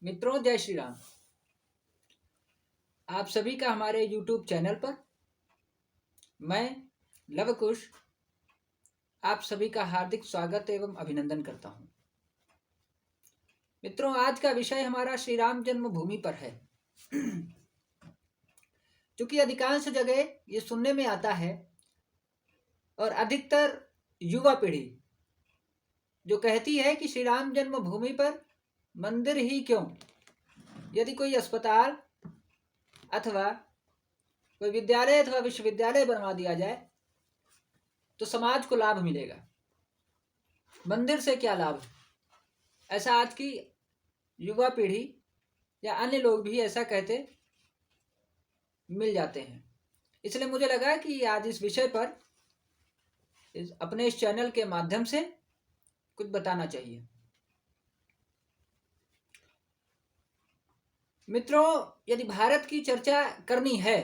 मित्रों, जय श्री राम। आप सभी का हमारे YouTube चैनल पर मैं लवकुश आप सभी का हार्दिक स्वागत एवं अभिनंदन करता हूं। मित्रों, आज का विषय हमारा श्री राम जन्मभूमि पर है। क्योंकि अधिकांश जगह ये सुनने में आता है और अधिकतर युवा पीढ़ी जो कहती है कि श्री राम जन्मभूमि पर मंदिर ही क्यों, यदि कोई अस्पताल अथवा कोई विद्यालय अथवा विश्वविद्यालय बनवा दिया जाए तो समाज को लाभ मिलेगा, मंदिर से क्या लाभ। ऐसा आज की युवा पीढ़ी या अन्य लोग भी ऐसा कहते मिल जाते हैं। इसलिए मुझे लगा कि आज इस विषय पर अपने इस चैनल के माध्यम से कुछ बताना चाहिए। मित्रों, यदि भारत की चर्चा करनी है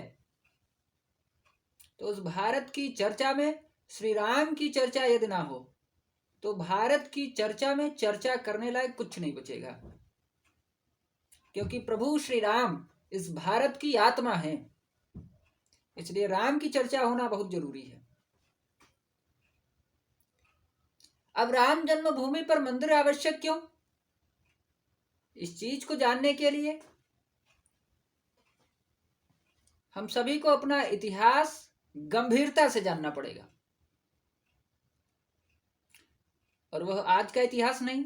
तो उस भारत की चर्चा में श्री राम की चर्चा यदि ना हो तो भारत की चर्चा में चर्चा करने लायक कुछ नहीं बचेगा। क्योंकि प्रभु श्री राम इस भारत की आत्मा है, इसलिए राम की चर्चा होना बहुत जरूरी है। अब राम जन्मभूमि पर मंदिर आवश्यक क्यों? इस चीज को जानने के लिए हम सभी को अपना इतिहास गंभीरता से जानना पड़ेगा, और वह आज का इतिहास नहीं।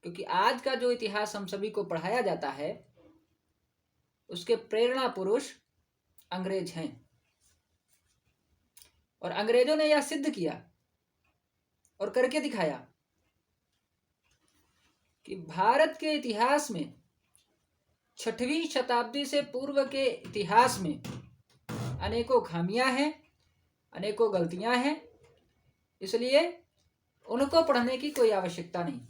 क्योंकि आज का जो इतिहास हम सभी को पढ़ाया जाता है उसके प्रेरणा पुरुष अंग्रेज हैं, और अंग्रेजों ने यह सिद्ध किया और करके दिखाया कि भारत के इतिहास में 6वीं शताब्दी से पूर्व के इतिहास में अनेकों खामियां हैं, अनेकों गलतियां हैं। इसलिए उनको पढ़ने की कोई आवश्यकता नहीं।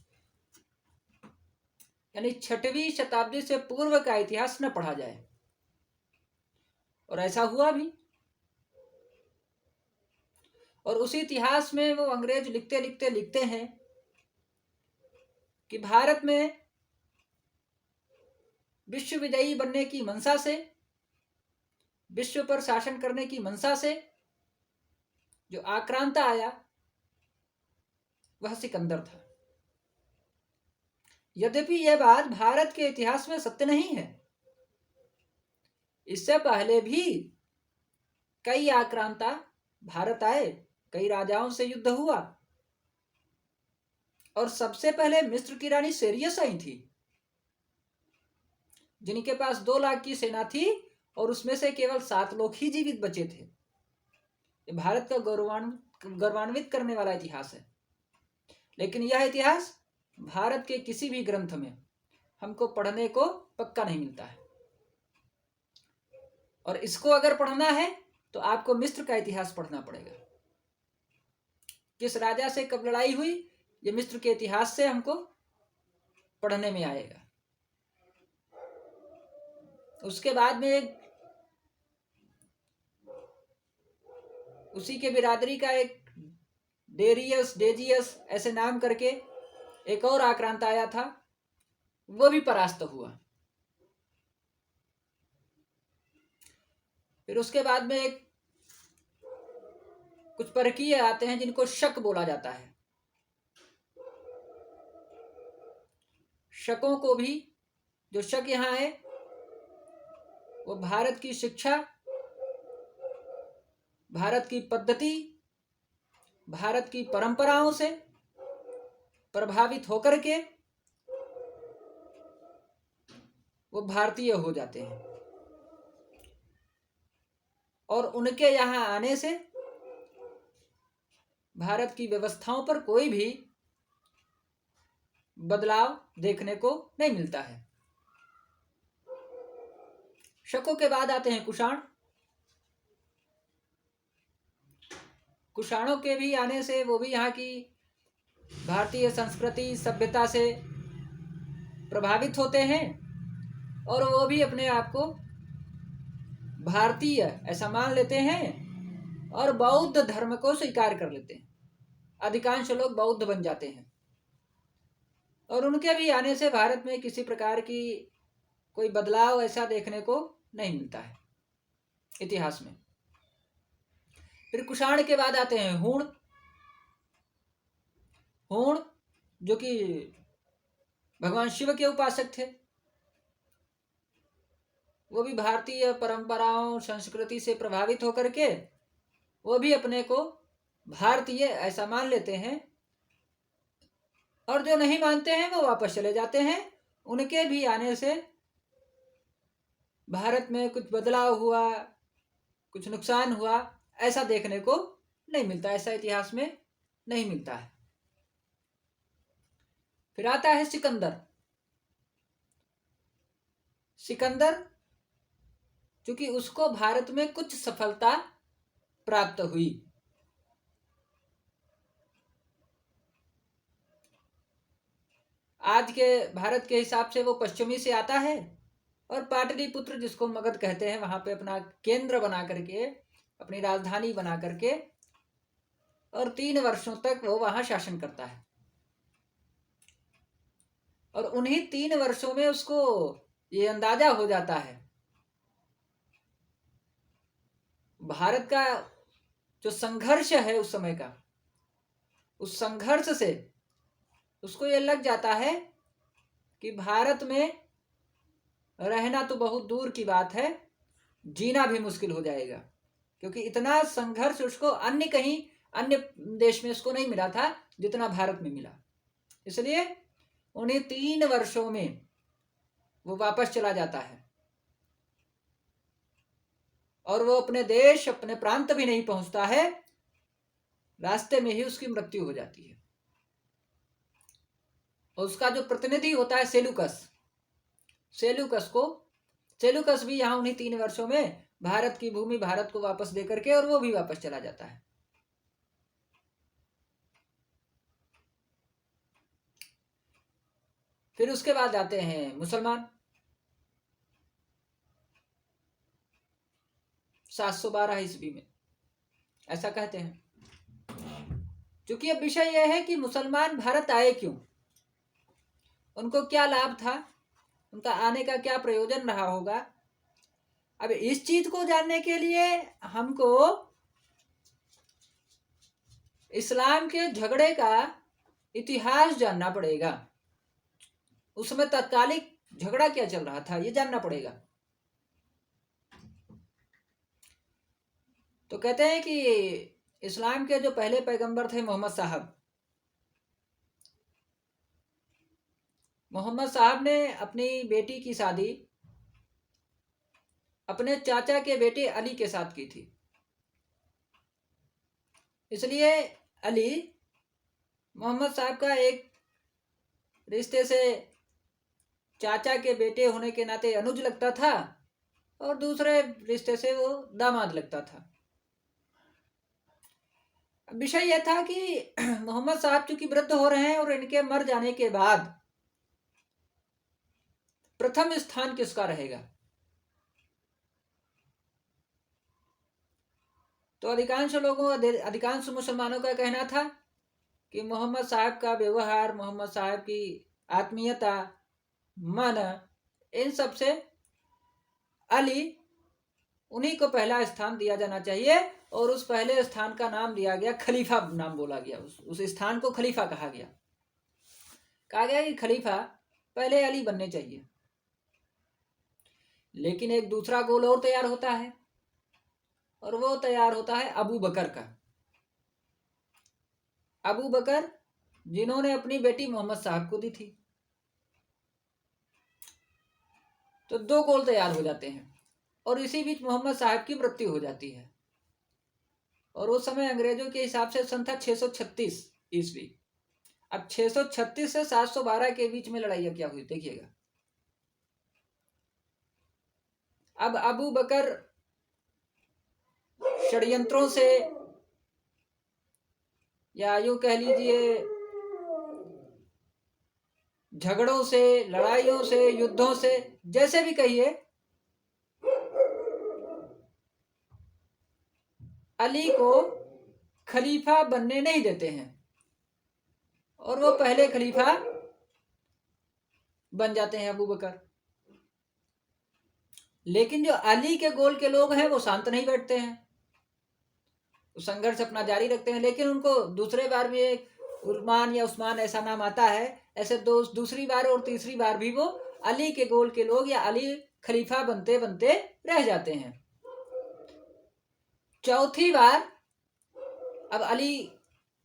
यानी 6वीं शताब्दी से पूर्व का इतिहास न पढ़ा जाए, और ऐसा हुआ भी। और उसी इतिहास में वो अंग्रेज लिखते हैं कि भारत में विश्व विजयी बनने की मंशा से, विश्व पर शासन करने की मंशा से जो आक्रांता आया वह सिकंदर था। यद्यपि यह बात भारत के इतिहास में सत्य नहीं है। इससे पहले भी कई आक्रांता भारत आए, कई राजाओं से युद्ध हुआ, और सबसे पहले मिस्र की रानी सेरियस आई थी, जिनके पास 2 लाख की सेना थी और उसमें से केवल 7 लोग ही जीवित बचे थे। ये भारत का गौरवान्वित करने वाला इतिहास है। लेकिन यह इतिहास भारत के किसी भी ग्रंथ में हमको पढ़ने को पक्का नहीं मिलता है। और इसको अगर पढ़ना है तो आपको मिस्र का इतिहास पढ़ना पड़ेगा। किस राजा से कब लड़ाई हुई, ये मिस्र के इतिहास से हमको पढ़ने में आएगा। उसके बाद में उसी के बिरादरी का एक डेजियस ऐसे नाम करके एक और आक्रांत आया था, वो भी परास्त हुआ। फिर उसके बाद में एक कुछ परकीय आते हैं जिनको शक बोला जाता है। शकों को भी, जो शक यहाँ है वो भारत की शिक्षा, भारत की पद्धति, भारत की परंपराओं से प्रभावित होकर के वो भारतीय हो जाते हैं, और उनके यहाँ आने से भारत की व्यवस्थाओं पर कोई भी बदलाव देखने को नहीं मिलता है। शकों के बाद आते हैं कुषाण। कुषाणों के भी आने से वो भी यहाँ की भारतीय संस्कृति सभ्यता से प्रभावित होते हैं, और वो भी अपने आप को भारतीय ऐसा मान लेते हैं और बौद्ध धर्म को स्वीकार कर लेते हैं। अधिकांश लोग बौद्ध बन जाते हैं। और उनके भी आने से भारत में किसी प्रकार की कोई बदलाव ऐसा देखने को नहीं मिलता है इतिहास में। फिर कुषाण के बाद आते हैं हूण। हूण जो कि भगवान शिव के उपासक थे, वो भी भारतीय परंपराओं संस्कृति से प्रभावित होकर के वो भी अपने को भारतीय ऐसा मान लेते हैं, और जो नहीं मानते हैं वो वापस चले जाते हैं। उनके भी आने से भारत में कुछ बदलाव हुआ, कुछ नुकसान हुआ, ऐसा देखने को नहीं मिलता, ऐसा इतिहास में नहीं मिलता है। फिर आता है सिकंदर। सिकंदर क्योंकि उसको भारत में कुछ सफलता प्राप्त हुई। आज के भारत के हिसाब से वो पश्चिमी से आता है, और पाटलिपुत्र जिसको मगध कहते हैं वहां पे अपना केंद्र बना करके, अपनी राजधानी बना करके, और 3 वर्षों तक वो वहां शासन करता है। और उन्हीं 3 वर्षों में उसको ये अंदाजा हो जाता है भारत का जो संघर्ष है उस समय का, उस संघर्ष से उसको ये लग जाता है कि भारत में रहना तो बहुत दूर की बात है, जीना भी मुश्किल हो जाएगा, क्योंकि इतना संघर्ष उसको अन्य देश में उसको नहीं मिला था जितना भारत में मिला। इसलिए उन्हीं 3 वर्षों में वो वापस चला जाता है, और वो अपने देश, अपने प्रांत भी नहीं पहुंचता है, रास्ते में ही उसकी मृत्यु हो जाती है। और उसका जो प्रतिनिधि होता है सेलुकस भी यहाँ उन्हीं 3 वर्षों में भारत की भूमि भारत को वापस दे करके, और वो भी वापस चला जाता है। फिर उसके बाद आते हैं मुसलमान। 712 ईस्वी में ऐसा कहते हैं। क्योंकि अब विषय यह है कि मुसलमान भारत आए क्यों, उनको क्या लाभ था, उनका आने का क्या प्रयोजन रहा होगा। अब इस चीज को जानने के लिए हमको इस्लाम के झगड़े का इतिहास जानना पड़ेगा। उस समय तत्कालिक झगड़ा क्या चल रहा था ये जानना पड़ेगा। तो कहते हैं कि इस्लाम के जो पहले पैगंबर थे मोहम्मद साहब ने अपनी बेटी की शादी अपने चाचा के बेटे अली के साथ की थी। इसलिए अली मोहम्मद साहब का एक रिश्ते से चाचा के बेटे होने के नाते अनुज लगता था, और दूसरे रिश्ते से वो दामाद लगता था। विषय यह था कि मोहम्मद साहब चूंकि वृद्ध हो रहे हैं, और इनके मर जाने के बाद प्रथम स्थान किसका रहेगा। तो अधिकांश मुसलमानों का कहना था कि मोहम्मद साहब का व्यवहार, मोहम्मद साहब की आत्मीयता, मन, इन सब से अली उन्हीं को पहला स्थान दिया जाना चाहिए, और उस पहले स्थान का नाम दिया गया खलीफा, नाम बोला गया, उस स्थान को खलीफा कहा गया कि खलीफा पहले अली बनने चाहिए। लेकिन एक दूसरा गोल और तैयार होता है, और वो तैयार होता है अबू बकर का। अबू बकर जिन्होंने अपनी बेटी मोहम्मद साहब को दी थी। तो 2 गोल तैयार हो जाते हैं, और इसी बीच मोहम्मद साहब की मृत्यु हो जाती है। और उस समय अंग्रेजों के हिसाब से सन था 636 ईस्वी। अब 636 से 712 के बीच में लड़ाइयां क्या हुई देखिएगा। अब अबू बकर षड्यंत्रों से, या यूं कह लीजिए झगड़ों से, लड़ाइयों से, युद्धों से, जैसे भी कहिए, अली को खलीफा बनने नहीं देते हैं, और वो पहले खलीफा बन जाते हैं अबू बकर। लेकिन जो अली के गोल के लोग हैं वो शांत नहीं बैठते हैं, संघर्ष अपना जारी रखते हैं। लेकिन उनको दूसरे बार में उस्मान या उस्मान ऐसा नाम आता है, ऐसे दूसरी बार और तीसरी बार भी वो अली के गोल के लोग या अली खलीफा बनते बनते रह जाते हैं। चौथी बार अब अली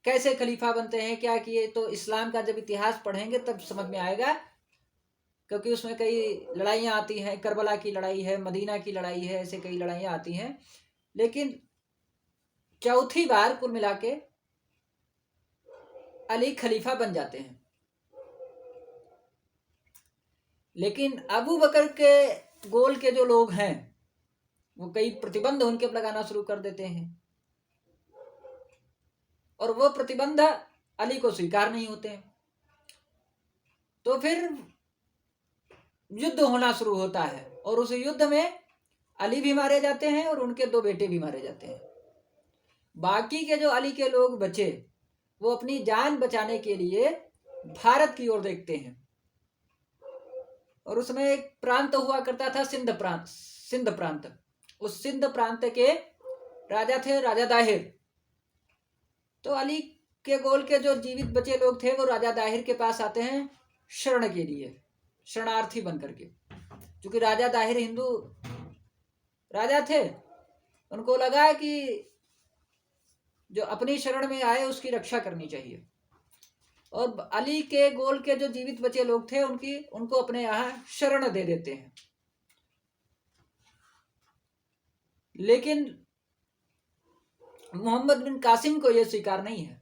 कैसे खलीफा बनते हैं, क्या किए, तो इस्लाम का जब इतिहास पढ़ेंगे तब समझ में आएगा, क्योंकि उसमें कई लड़ाइयाँ आती हैं। करबला की लड़ाई है, मदीना की लड़ाई है, ऐसे कई लड़ाइयाँ आती हैं। लेकिन चौथी बार कुल मिला के अली खलीफा बन जाते हैं। लेकिन अबू बकर के गोल के जो लोग हैं वो कई प्रतिबंध उनके पर लगाना शुरू कर देते हैं, और वो प्रतिबंध अली को स्वीकार नहीं होते हैं। तो फिर युद्ध होना शुरू होता है, और उस युद्ध में अली भी मारे जाते हैं और उनके 2 बेटे भी मारे जाते हैं। बाकी के जो अली के लोग बचे वो अपनी जान बचाने के लिए भारत की ओर देखते हैं, और उसमें एक प्रांत हुआ करता था सिंध प्रांत। उस सिंध प्रांत के राजा थे राजा दाहिर। तो अली के गोल के जो जीवित बचे लोग थे वो राजा दाहिर के पास आते हैं शरण के लिए, शरणार्थी बन करके। क्योंकि राजा दाहिर हिंदू राजा थे, उनको लगा कि जो अपनी शरण में आए उसकी रक्षा करनी चाहिए, और अली के गोल के जो जीवित बचे लोग थे उनको अपने यहाँ शरण दे देते हैं। लेकिन मोहम्मद बिन कासिम को यह स्वीकार नहीं है।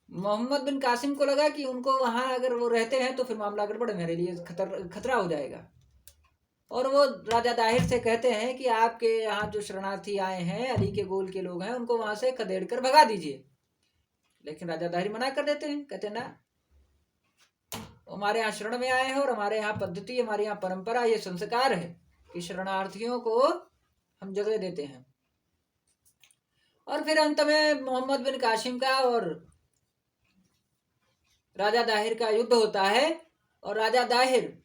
मोहम्मद बिन कासिम को लगा कि उनको वहां अगर वो रहते हैं तो फिर मामला गड़बड़, मेरे लिए खतरा हो जाएगा। और वो राजा दाहिर से कहते हैं कि आपके यहाँ जो शरणार्थी आए हैं अली के गोल के लोग हैं, उनको वहां से खदेड़ कर भगा दीजिए। लेकिन राजा दाहिर मना कर देते हैं, कहते ना, हमारे यहाँ शरण में आए हैं और हमारे यहाँ पद्धति, हमारे यहाँ परंपरा, ये संस्कार है कि शरणार्थियों को हम जगह देते हैं। और फिर अंत में मोहम्मद बिन कासिम का और राजा दाहिर का युद्ध होता है, और राजा दाहिर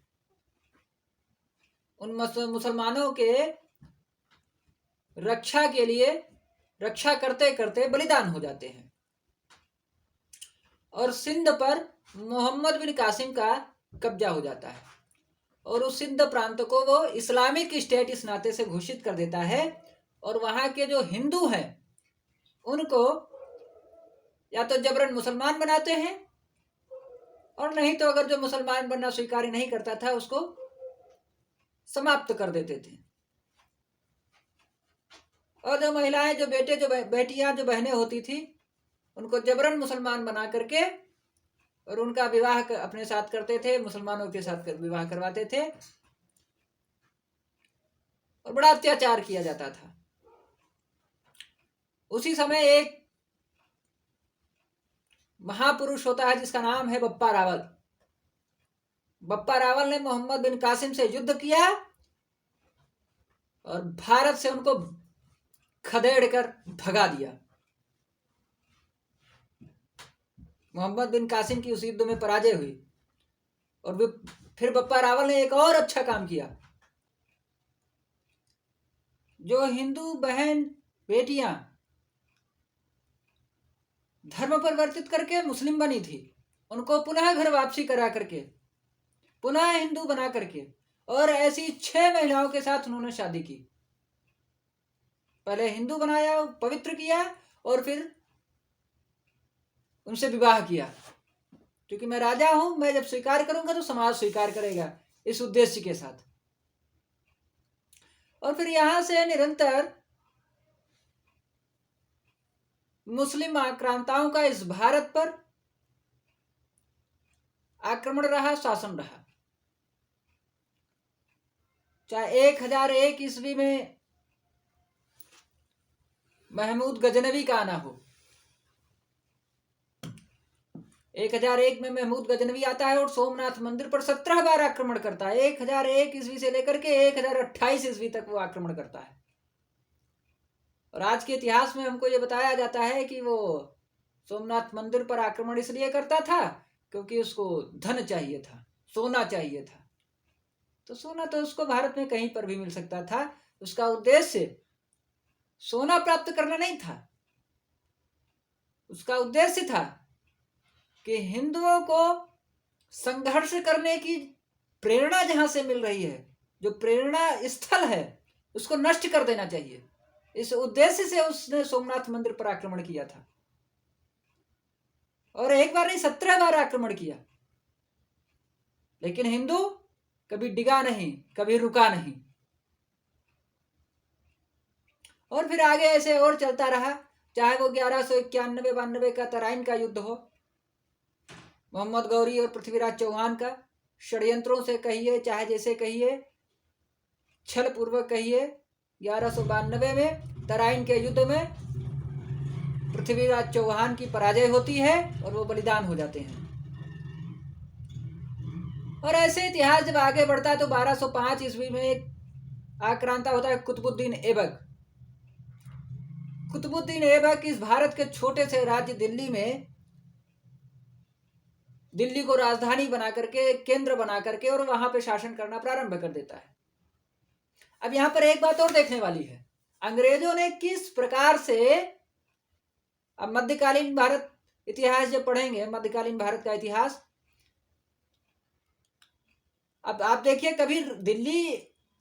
उन मुसलमानों के रक्षा के लिए रक्षा करते करते बलिदान हो जाते हैं, और सिंध पर मोहम्मद बिन कासिम का कब्जा हो जाता है, और उस सिंध प्रांत को वो इस्लामिक स्टेट इस नाते से घोषित कर देता है। और वहां के जो हिंदू हैं उनको या तो जबरन मुसलमान बनाते हैं, और नहीं तो अगर जो मुसलमान बनना स्वीकार नहीं करता था उसको समाप्त कर देते थे। और जो महिलाएं, जो बेटे, जो बेटियां, जो बहनें होती थी, उनको जबरन मुसलमान बना करके और उनका विवाह अपने साथ करते थे, मुसलमानों के साथ विवाह करवाते थे, और बड़ा अत्याचार किया जाता था। उसी समय एक महापुरुष होता है जिसका नाम है बप्पा रावल। बप्पा रावल ने मोहम्मद बिन कासिम से युद्ध किया और भारत से उनको खदेड़ कर भगा दिया। मोहम्मद बिन कासिम की उस युद्ध में पराजय हुई, और फिर बप्पा रावल ने एक और अच्छा काम किया। जो हिंदू बहन बेटियां धर्म परिवर्तित करके मुस्लिम बनी थी, उनको पुनः घर वापसी करा करके पुनः हिंदू बना करके, और ऐसी 6 महिलाओं के साथ उन्होंने शादी की। पहले हिंदू बनाया, पवित्र किया, और फिर उनसे विवाह किया, क्योंकि मैं राजा हूं, मैं जब स्वीकार करूंगा तो समाज स्वीकार करेगा, इस उद्देश्य के साथ। और फिर यहां से निरंतर मुस्लिम आक्रांताओं का इस भारत पर आक्रमण रहा, शासन रहा। चाहे 1001 ईस्वी में महमूद गजनवी का आना हो, 1001 में महमूद गजनवी आता है और सोमनाथ मंदिर पर 17 बार आक्रमण करता है। 1001 ईस्वी से लेकर के 1028 ईस्वी तक वो आक्रमण करता है। और आज के इतिहास में हमको ये बताया जाता है कि वो सोमनाथ मंदिर पर आक्रमण इसलिए करता था क्योंकि उसको धन चाहिए था, सोना चाहिए था। तो सोना तो उसको भारत में कहीं पर भी मिल सकता था। उसका उद्देश्य सोना प्राप्त करना नहीं था, उसका उद्देश्य था कि हिंदुओं को संघर्ष करने की प्रेरणा जहां से मिल रही है, जो प्रेरणा स्थल है, उसको नष्ट कर देना चाहिए। इस उद्देश्य से उसने सोमनाथ मंदिर पर आक्रमण किया था, और एक बार नहीं 17 बार आक्रमण किया। लेकिन हिंदू कभी डिगा नहीं, कभी रुका नहीं। और फिर आगे ऐसे और चलता रहा, चाहे वो 1191-92 का तराइन का युद्ध हो, मोहम्मद गौरी और पृथ्वीराज चौहान का, षड्यंत्रों से कहिए चाहे जैसे कहिए, छल पूर्वक कहिए, 1192 में तराइन के युद्ध में पृथ्वीराज चौहान की पराजय होती है और वो बलिदान हो जाते हैं। और ऐसे इतिहास जब आगे बढ़ता है तो 1205 ईस्वी में एक आक्रांता होता है कुतुबुद्दीन ऐबक। कुतुबुद्दीन ऐबक इस भारत के छोटे से राज्य दिल्ली में, दिल्ली को राजधानी बना करके, केंद्र बना करके, और वहां पे शासन करना प्रारंभ कर देता है। अब यहां पर एक बात और देखने वाली है, अंग्रेजों ने किस प्रकार से, अब मध्यकालीन भारत इतिहास जब पढ़ेंगे, मध्यकालीन भारत का इतिहास, अब आप देखिए, कभी दिल्ली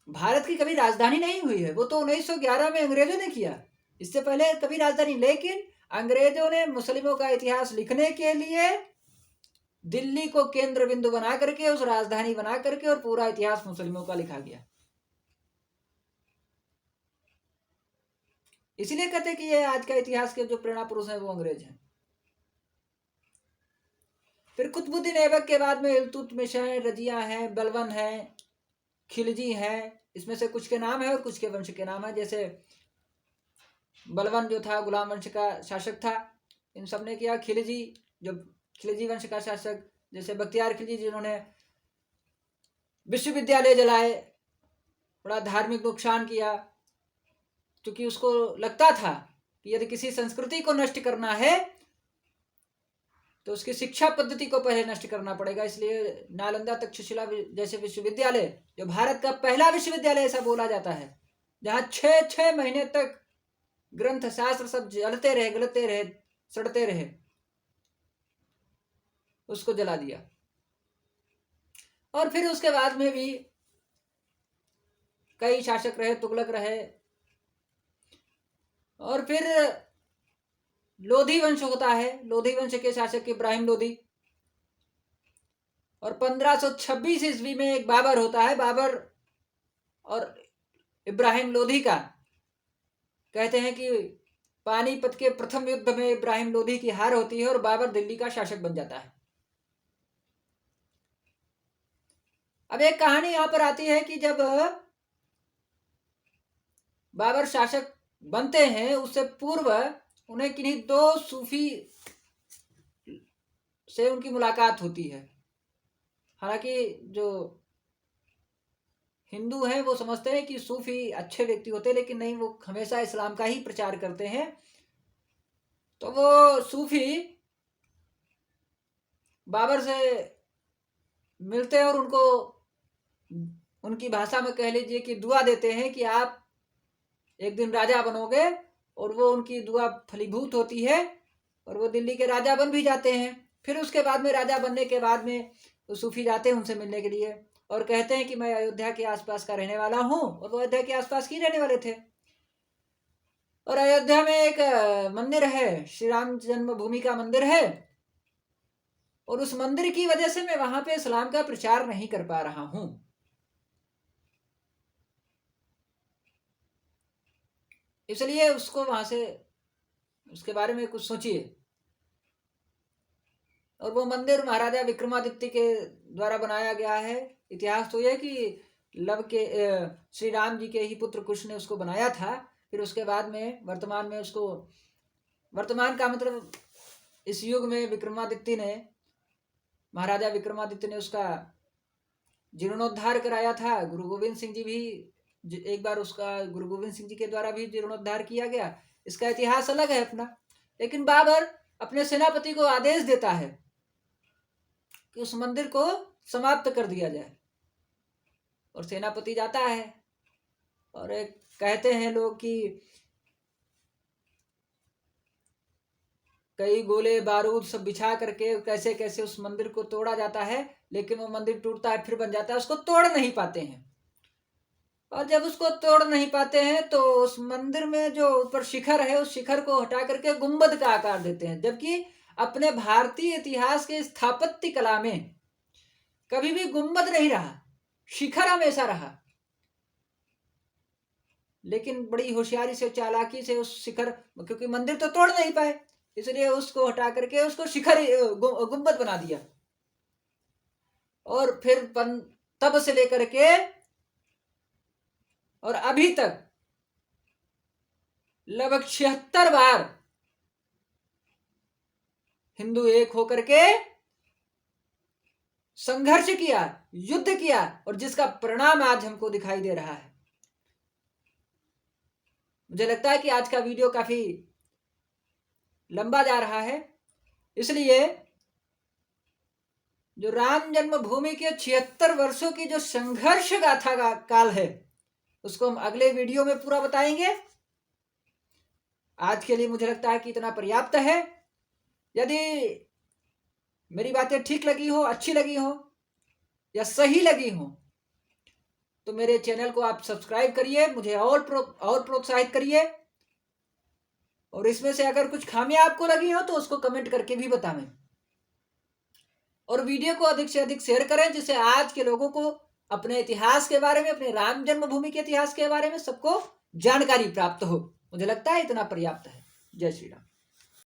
भारत की कभी राजधानी नहीं हुई है, वो तो 1911 में अंग्रेजों ने किया, इससे पहले कभी राजधानी। लेकिन अंग्रेजों ने मुस्लिमों का इतिहास लिखने के लिए दिल्ली को केंद्र बिंदु बना करके, उस राजधानी बना करके, और पूरा इतिहास मुस्लिमों का लिखा गया। इसलिए कहते कि ये आज का इतिहास के जो प्रेरणा पुरुष हैं वो अंग्रेज हैं। फिर कुतुबुद्दीन ऐबक के बाद में इल्तुतमिश है, रजिया है, बलबन है, खिलजी है। इसमें से कुछ के नाम है और कुछ के वंश के नाम है। जैसे बलबन जो था गुलाम वंश का शासक था, इन सब ने किया। खिलजी जो खिलजी वंश का शासक, जैसे बख्तियार खिलजी, जिन्होंने विश्वविद्यालय जलाए, बड़ा धार्मिक नुकसान किया, क्योंकि उसको लगता था कि यदि किसी संस्कृति को नष्ट करना है तो उसकी शिक्षा पद्धति को पहले नष्ट करना पड़ेगा। इसलिए नालंदा तक्षशिला जैसे विश्वविद्यालय, जो भारत का पहला विश्वविद्यालय ऐसा बोला जाता है, जहां 6 महीने तक ग्रंथ शास्त्र सब जलते रहे, गलते रहे, सड़ते रहे, उसको जला दिया। और फिर उसके बाद में भी कई शासक रहे, तुगलक रहे, और फिर लोधी वंश होता है। लोधी वंश के शासक इब्राहिम लोधी। और 1526 ईस्वी में एक बाबर होता है। बाबर और इब्राहिम लोधी का कहते हैं कि पानीपत के प्रथम युद्ध में इब्राहिम लोधी की हार होती है और बाबर दिल्ली का शासक बन जाता है। अब एक कहानी यहां पर आती है कि जब बाबर शासक बनते हैं, उससे पूर्व उन्हें किन्हीं 2 सूफी से उनकी मुलाकात होती है। हालांकि जो हिंदू हैं वो समझते हैं कि सूफी अच्छे व्यक्ति होते हैं, लेकिन नहीं, वो हमेशा इस्लाम का ही प्रचार करते हैं। तो वो सूफी बाबर से मिलते हैं और उनको उनकी भाषा में कह लीजिए कि दुआ देते हैं कि आप एक दिन राजा बनोगे, और वो उनकी दुआ फलीभूत होती है और वो दिल्ली के राजा बन भी जाते हैं। फिर उसके बाद में राजा बनने के बाद में तो सूफी जाते हैं उनसे मिलने के लिए और कहते हैं कि मैं अयोध्या के आसपास का रहने वाला हूं, और वो अयोध्या के आसपास की रहने वाले थे। और अयोध्या में एक मंदिर है, श्री राम जन्मभूमि का मंदिर है, और उस मंदिर की वजह से मैं वहां पे इस्लाम का प्रचार नहीं कर पा रहा हूं। इसलिए उसको वहां से, उसके बारे में कुछ सोचिए। और वो मंदिर महाराजा विक्रमादित्य के द्वारा बनाया गया है। इतिहास तो यह कि लव के श्री राम जी के ही पुत्र कुश ने उसको बनाया था। फिर उसके बाद में वर्तमान में उसको, वर्तमान का मतलब इस युग में विक्रमादित्य ने, महाराजा विक्रमादित्य ने उसका जीर्णोद्धार कराया था। गुरु गोविंद सिंह जी भी एक बार उसका, गुरु गोविंद सिंह जी के द्वारा भी जीर्णोद्धार किया गया। इसका इतिहास अलग है अपना। लेकिन बाबर अपने सेनापति को आदेश देता है कि उस मंदिर को समाप्त कर दिया जाए। और सेनापति जाता है और एक कहते हैं लोग कि कई गोले बारूद सब बिछा करके कैसे कैसे उस मंदिर को तोड़ा जाता है, लेकिन वो मंदिर टूटता है फिर बन जाता है, उसको तोड़ नहीं पाते हैं। और जब उसको तोड़ नहीं पाते हैं तो उस मंदिर में जो ऊपर शिखर है उस शिखर को हटा करके गुंबद का आकार देते हैं, जबकि अपने भारतीय इतिहास के स्थापत्य कला में कभी भी गुंबद नहीं रहा, शिखर हमेशा रहा। लेकिन बड़ी होशियारी से चालाकी से उस शिखर, क्योंकि मंदिर तो तोड़ नहीं पाए इसलिए उसको हटा करके उसको शिखर गुंबद बना दिया। और फिर तब से लेकर के और अभी तक लगभग 76 बार हिंदू एक होकर के संघर्ष किया, युद्ध किया, और जिसका परिणाम आज हमको दिखाई दे रहा है। मुझे लगता है कि आज का वीडियो काफी लंबा जा रहा है, इसलिए जो राम जन्मभूमि के 76 वर्षों की जो संघर्ष गाथा का काल है उसको हम अगले वीडियो में पूरा बताएंगे। आज के लिए मुझे लगता है कि इतना पर्याप्त है। यदि मेरी बातें ठीक लगी हो, अच्छी लगी हो या सही लगी हो तो मेरे चैनल को आप सब्सक्राइब करिए, मुझे और प्रोत्साहित करिए। और इसमें से अगर कुछ खामियां आपको लगी हो तो उसको कमेंट करके भी बताएं। और वीडियो को अधिक से अधिक शेयर करें जिससे आज के लोगों को अपने इतिहास के बारे में, अपने राम जन्मभूमि के इतिहास के बारे में सबको जानकारी प्राप्त हो। मुझे लगता है इतना पर्याप्त है। जय श्री राम।